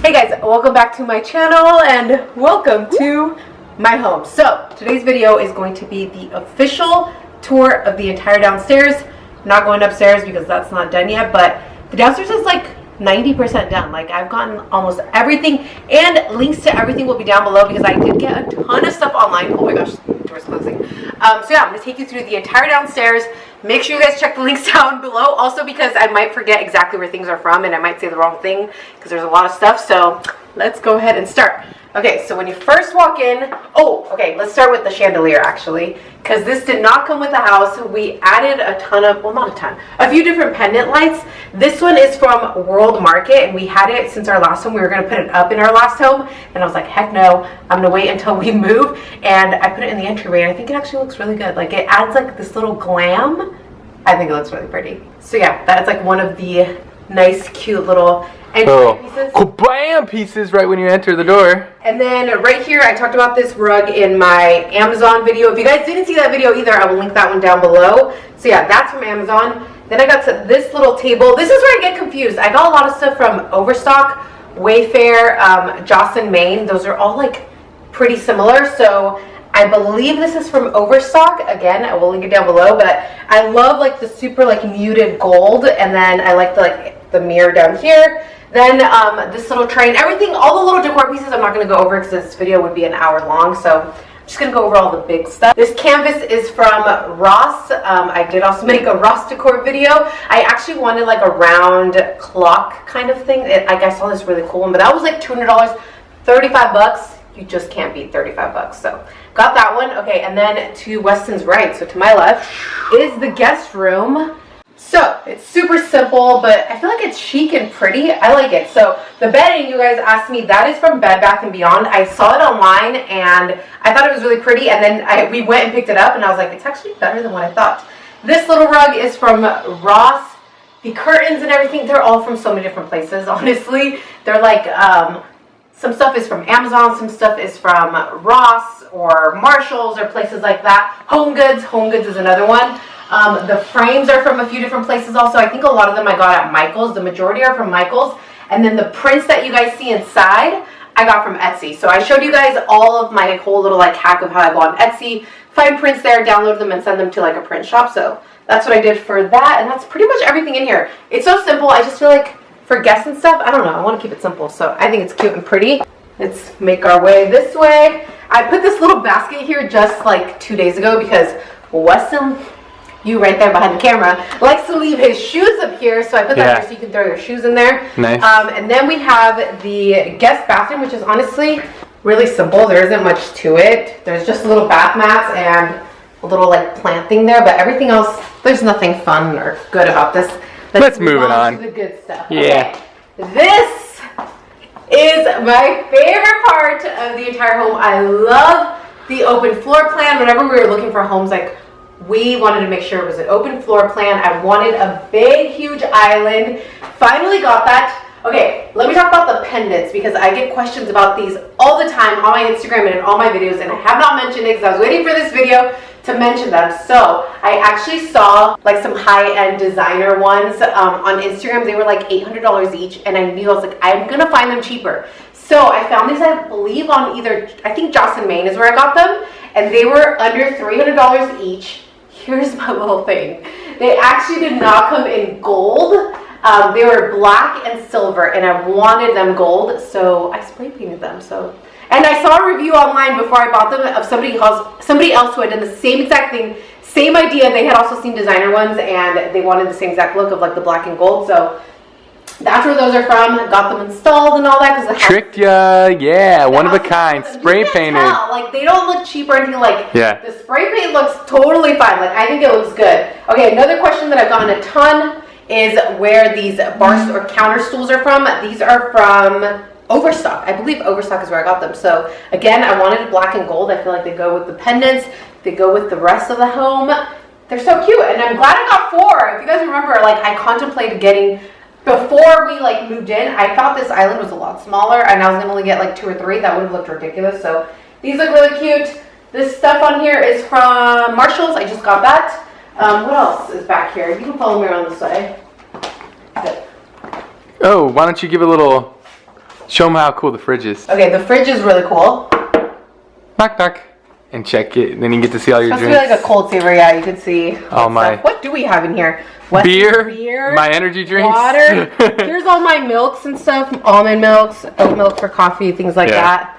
Hey guys, welcome back to my channel and welcome to my home. So today's video is going to be the official tour of the entire downstairs. I'm not going upstairs because that's not done yet, but the downstairs is like 90% done. Like I've gotten almost everything, and links to everything will be down below because I did get a ton of stuff online. Oh my gosh, door's closing. So yeah, I'm going to take you through the entire downstairs. Make sure you guys check the links down below. Also because I might forget exactly where things are from and I might say the wrong thing because there's a lot of stuff. So let's go ahead and start. Okay, so when you first walk in, let's start with the chandelier actually, because this did not come with the house. We added a ton of, well, not a ton, a few different pendant lights. This one is from World Market, and we had it since our last home. We were going to put it up in our last home, and I was like, heck no, I'm going to wait until we move. And I put it in the entryway, and I think it actually looks really good. Like, it adds like this little glam. I think it looks really pretty. So yeah, that's like one of the nice, cute little pieces. Kabam pieces right when you enter the door. And then right here, I talked about this rug in my Amazon video. If you guys didn't see that video either, I will link that one down below. So yeah, that's from Amazon. Then I got to this little table. This is where I get confused. I got a lot of stuff from Overstock, Wayfair, Jocelyn, Maine. Those are all like pretty similar. So I believe this is from Overstock. Again, I will link it down below. But I love like the super like muted gold. And then I like the mirror down here. Then this little tray and everything, all the little decor pieces I'm not going to go over because this video would be an hour long. So I'm just going to go over all the big stuff. This canvas is from Ross. I did also make a Ross decor video. I actually wanted like a round clock kind of thing. I saw this really cool one, but that was like $200, 35 bucks. You just can't beat 35 bucks. So got that one. Okay, and then to Weston's right, so to my left, is the guest room. So it's super simple, but I feel like it's chic and pretty. I like it. So the bedding, you guys asked me, that is from Bed Bath & Beyond. I saw it online and I thought it was really pretty, and then we went and picked it up and I was like, it's actually better than what I thought. This little rug is from Ross. The curtains and everything, they're all from so many different places, honestly. They're like, some stuff is from Amazon, some stuff is from Ross or Marshalls or places like that. Homegoods, Homegoods is another one. The frames are from a few different places also. I think a lot of them I got at Michael's. The majority are from Michael's. And then the prints that you guys see inside, I got from Etsy. So I showed you guys all of my whole little like hack of how I go on Etsy, find prints there, download them, and send them to like a print shop. So that's what I did for that. And that's pretty much everything in here. It's so simple. I just feel like for guests and stuff, I don't know, I want to keep it simple. So I think it's cute and pretty. Let's make our way this way. I put this little basket here just like 2 days ago because Weston, you right there behind the camera, likes to leave his shoes up here, so I put that here so you can throw your shoes in there. Nice. And then we have the guest bathroom, which is honestly really simple. There isn't much to it. There's just a little bath mats and a little like plant thing there, but everything else, there's nothing fun or good about this. Let's move on to the good stuff. Yeah. Okay. This is my favorite part of the entire home. I love the open floor plan. Whenever we were looking for homes, like, we wanted to make sure it was an open floor plan. I wanted a big, huge island. Finally got that. Okay, let me talk about the pendants because I get questions about these all the time on my Instagram and in all my videos, and I have not mentioned it because I was waiting for this video to mention them. So I actually saw like some high-end designer ones on Instagram. They were like $800 each, and I knew, I was like, I'm gonna find them cheaper. So I found these, I believe, on either, I think Jocelyn, Maine is where I got them, and they were under $300 each. Here's my little thing. They actually did not come in gold. They were black and silver, and I wanted them gold, so I spray painted them. And I saw a review online before I bought them of somebody else who had done the same exact thing, same idea. They had also seen designer ones, and they wanted the same exact look of like the black and gold. So that's where those are from. Got them installed and all that because the house tricked ya, yeah, one of a kind, spray painted. Like, they don't look cheap or anything. Like, yeah, the spray paint looks totally fine. Like, I think it looks good. Okay, another question that I've gotten a ton is where these bar or counter stools are from. These are from Overstock. I believe Overstock is where I got them. So again, I wanted black and gold. I feel like they go with the pendants. They go with the rest of the home. They're so cute, and I'm glad I got 4. If you guys remember, like, I contemplated getting, before we like moved in, I thought this island was a lot smaller and I was gonna only get like 2 or 3. That would have looked ridiculous. So these look really cute. This stuff on here is from Marshalls. I just got that. What else is back here? You can follow me around this way. Good. Oh, why don't you give a little Show them how cool the fridge is. Okay, the fridge is really cool. Knock, knock. And check it. Then you get to see all your It's drinks. supposed to be like a cold saver. Yeah, you can see. Oh my. Stuff. What do we have in here? What Beer, my energy drinks. Water. Here's all my milks and stuff. Almond milks, oat milk for coffee, things like that.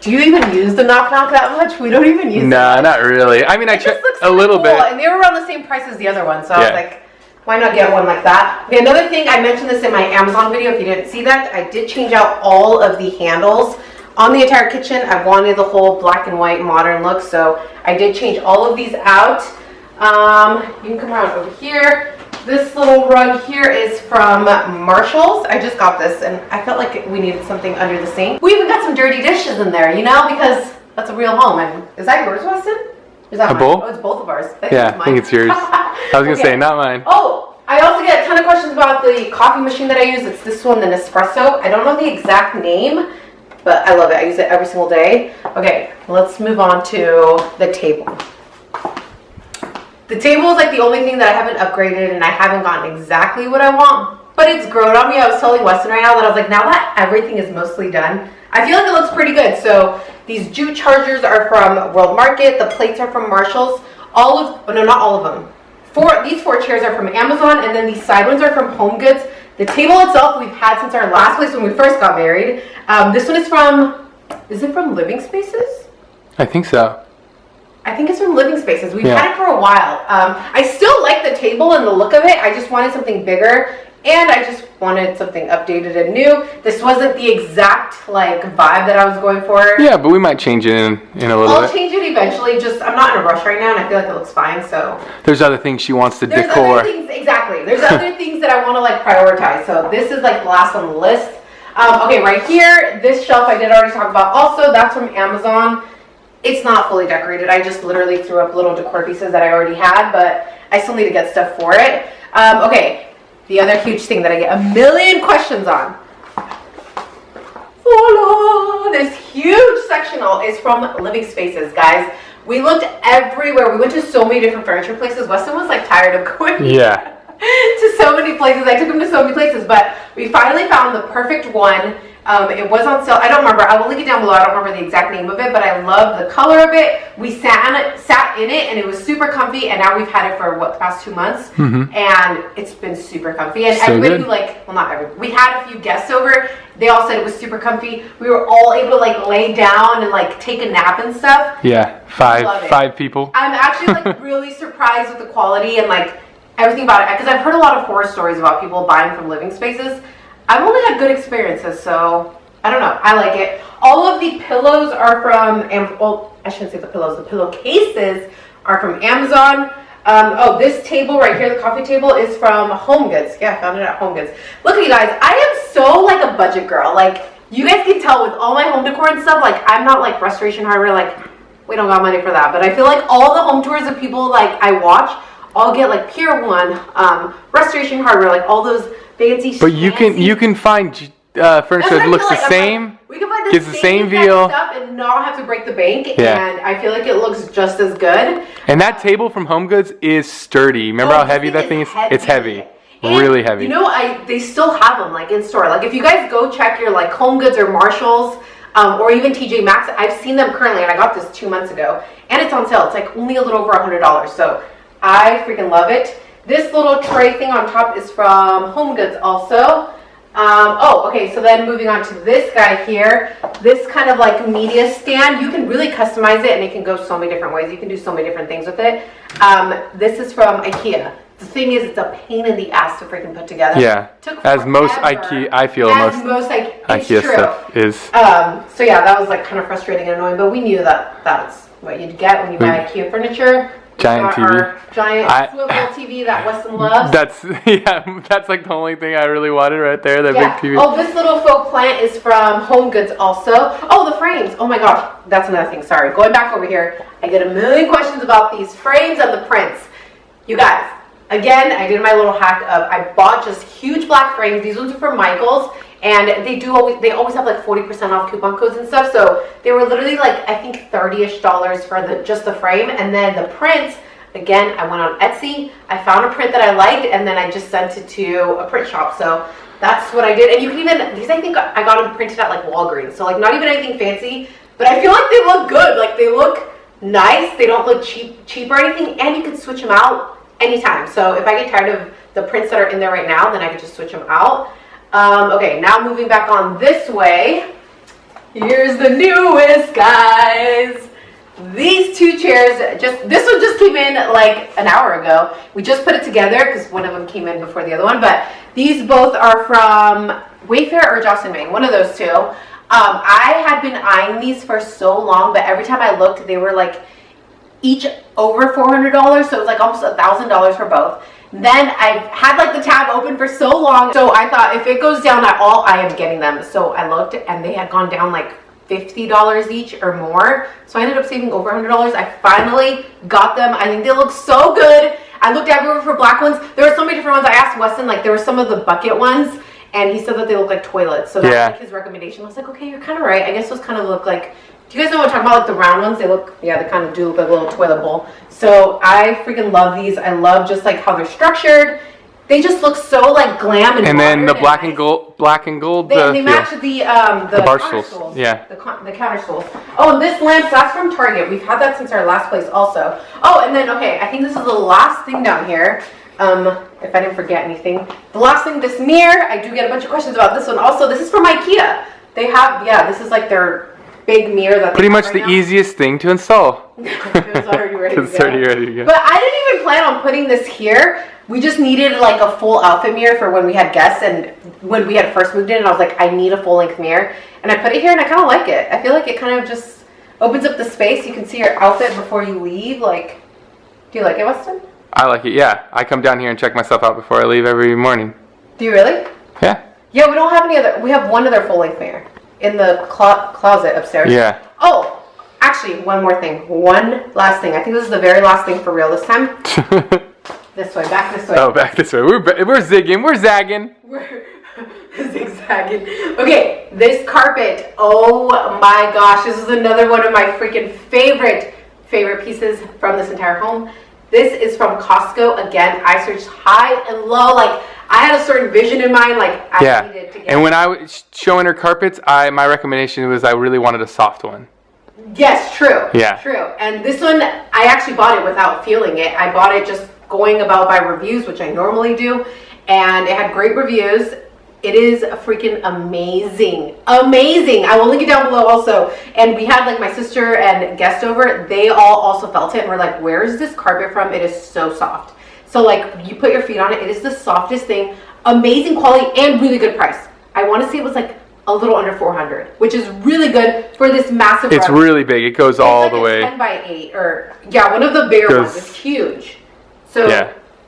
Do you even use the knock knock that much? We don't even use it. Nah, not really. I mean, I checked a little cool. bit. And they were around the same price as the other one, so I was like, why not get one like that? Okay, another thing, I mentioned this in my Amazon video. If you didn't see that, I did change out all of the handles on the entire kitchen. I wanted the whole black and white modern look, so I did change all of these out. You can come around over here. This little rug here is from Marshall's. I just got this and I felt like we needed something under the sink. We even got some dirty dishes in there, you know, because that's a real home. And is that yours, Weston? Is that a bowl? Oh, it's both of ours. I think it's yours. I was going to say, not mine. Oh, I also get a ton of questions about the coffee machine that I use. It's this one, the Nespresso. I don't know the exact name, but I love it. I use it every single day. Okay, let's move on to the table. The table is like the only thing that I haven't upgraded and I haven't gotten exactly what I want, but it's grown on me. I was telling Weston right now that I was like, now that everything is mostly done, I feel like it looks pretty good. So these jute chargers are from World Market. The plates are from Marshall's. Not all of them. These four chairs are from Amazon, and then these side ones are from Homegoods. The table itself we've had since our last place when we first got married. This one is it from Living Spaces? I think so. I think it's from Living Spaces. We've had it for a while. I still like the table and the look of it. I just wanted something bigger, and I just wanted something updated and new. This wasn't the exact like vibe that I was going for. Yeah, but we might change it in a little bit. I'll change it eventually. Just I'm not in a rush right now, and I feel like it looks fine. So there's other things she wants to there's decor. Other things, exactly. There's other things that I want to like prioritize. So this is like last on the list. Okay, right here, this shelf I did already talk about. Also, that's from Amazon. It's not fully decorated. I just literally threw up little decor pieces that I already had, but I still need to get stuff for it. Okay, the other huge thing that I get a million questions on. Voila! This huge sectional is from Living Spaces, guys. We looked everywhere. We went to so many different furniture places. Weston was like tired of going to so many places. I took him to so many places, but we finally found the perfect one. It was on sale. I don't remember. I will link it down below. I don't remember the exact name of it, but I love the color of it. We sat in it, and it was super comfy. And now we've had it for the past 2 months, and it's been super comfy. And everybody who not everybody. We had a few guests over. They all said it was super comfy. We were all able to like lay down and like take a nap and stuff. Yeah, five people. I'm actually like really surprised with the quality and like everything about it, because I've heard a lot of horror stories about people buying from Living Spaces. I've only had good experiences, so I don't know. I like it. All of the pillows are from, well, I shouldn't say the pillows. The pillowcases are from Amazon. Oh, this table right here, the coffee table, is from HomeGoods. Yeah, I found it at HomeGoods. Look at you guys. I am so like a budget girl. Like, you guys can tell with all my home decor and stuff, like, I'm not like Restoration Hardware. Like, we don't got money for that. But I feel like all the home tours of people like I watch all get like Pier 1, Restoration Hardware, like all those fancy. But you can find furniture that looks the same. We can find gets the same feel stuff and not have to break the bank. Yeah. And I feel like it looks just as good. And that table from HomeGoods is sturdy. Remember how heavy that thing is? It's heavy. And really heavy. You know, they still have them like in store. Like if you guys go check your like HomeGoods or Marshalls or even Tjmaxx, I've seen them currently, and I got this 2 months ago, and it's on sale. It's like only a little over $100. So I freaking love it. This little tray thing on top is from HomeGoods also. Okay, so then moving on to this guy here, this kind of like media stand, you can really customize it and it can go so many different ways. You can do so many different things with it. This is from Ikea. The thing is, it's a pain in the ass to freaking put together. Yeah, as most Ikea, I feel most Ikea stuff is. So yeah, that was like kind of frustrating and annoying, but we knew that that's what you'd get when you buy Ikea furniture. Giant TV. Giant swivel TV that Weston loves. That's like the only thing I really wanted right there, that big TV. Oh, this little faux plant is from HomeGoods also. Oh, the frames. Oh my gosh, that's another thing. Sorry. Going back over here, I get a million questions about these frames and the prints. You guys, again, I did my little hack of, I bought just huge black frames. These ones are from Michael's. And they always have like 40% off coupon codes and stuff. So they were literally like, I think $30-ish for just the frame. And then the prints, again, I went on Etsy. I found a print that I liked, and then I just sent it to a print shop. So that's what I did. And you can even, these I think I got them printed at like Walgreens. So like not even anything fancy, but I feel like they look good. Like they look nice. They don't look cheap or anything. And you can switch them out anytime. So if I get tired of the prints that are in there right now, then I can just switch them out. Okay, now moving back on this way. Here's the newest, guys. These two chairs, this one just came in like an hour ago. We just put it together because one of them came in before the other one. But these both are from Wayfair or Joss & Main, one of those two. I had been eyeing these for so long, but every time I looked, they were like each over $400. So it was like almost $1,000 for both. Then I had like the tab open for so long. So I thought if it goes down at all, I am getting them. So I looked and they had gone down like $50 each or more. So I ended up saving over $100. I finally got them. I think they look so good. I looked everywhere for black ones. There were so many different ones. I asked Weston, like there were some of the bucket ones and he said that they look like toilets. So that's like his recommendation. I was like, okay, you're kind of right. I guess those kind of look like, do you guys know what I'm talking about? Like the round ones, they look, yeah, they kind of do look like a little toilet bowl. So I freaking love these. I love just like how they're structured. They just look so like glam and then the black and gold, They match the bar counter stools. Yeah. The counter stools. Oh, and this lamp, that's from Target. We've had that since our last place also. Oh, and then, okay, I think this is the last thing down here. If I didn't forget anything. The last thing, this mirror, I do get a bunch of questions about this one. Also, this is from Ikea. They have, yeah, this is like their big mirror that pretty much the easiest thing to install. It's already ready to go. It's already ready to go. But I didn't even plan on putting this here. We just needed like a full outfit mirror for when we had guests and when we had first moved in, and I was like, I need a full length mirror. And I put it here and I kind of like it. I feel like it kind of just opens up the space. You can see your outfit before you leave. Like, do you like it, Weston? I like it, yeah. I come down here and check myself out before I leave every morning. Do you really? Yeah. Yeah, we don't have any other. We have one other full length mirror in the closet upstairs. Yeah. Oh, actually, one more thing. One last thing. I think this is the very last thing for real this time. This way, back this way. Oh, back this way. We're zigging. We're zagging. We're zigzagging. Okay, this carpet. Oh my gosh, this is another one of my freaking favorite pieces from this entire home. This is from Costco. Again, I searched high and low. Like, I had a certain vision in mind. Like, I needed to get. And when I was showing her carpets, my recommendation was I really wanted a soft one. Yes, true. Yeah. True. And this one, I actually bought it without feeling it. I bought it just going about by reviews, which I normally do. And it had great reviews. It is freaking amazing. Amazing. I will link it down below also. And we had like my sister and guest over. They all also felt it and were like, where is this carpet from? It is so soft. So like you put your feet on it. It is the softest thing. Amazing quality and really good price. I want to say it was like a little under $400, which is really good for this massive It's rug. Really big. It goes all like the way. 10 by 8 or yeah, one of the bigger ones. It's huge. So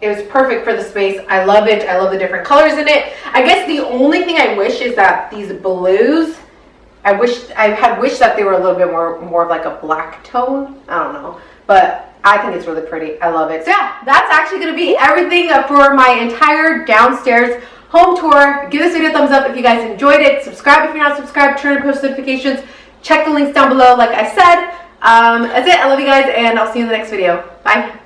it was perfect for the space. I love it. I love the different colors in it. I guess the only thing I wish is that these blues, I had wished that they were a little bit more of like a black tone. I don't know, but I think it's really pretty. I love it. So yeah, that's actually going to be everything for my entire downstairs home tour. Give this video a thumbs up if you guys enjoyed it. Subscribe if you're not subscribed. Turn on post notifications. Check the links down below like I said. That's it. I love you guys and I'll see you in the next video. Bye.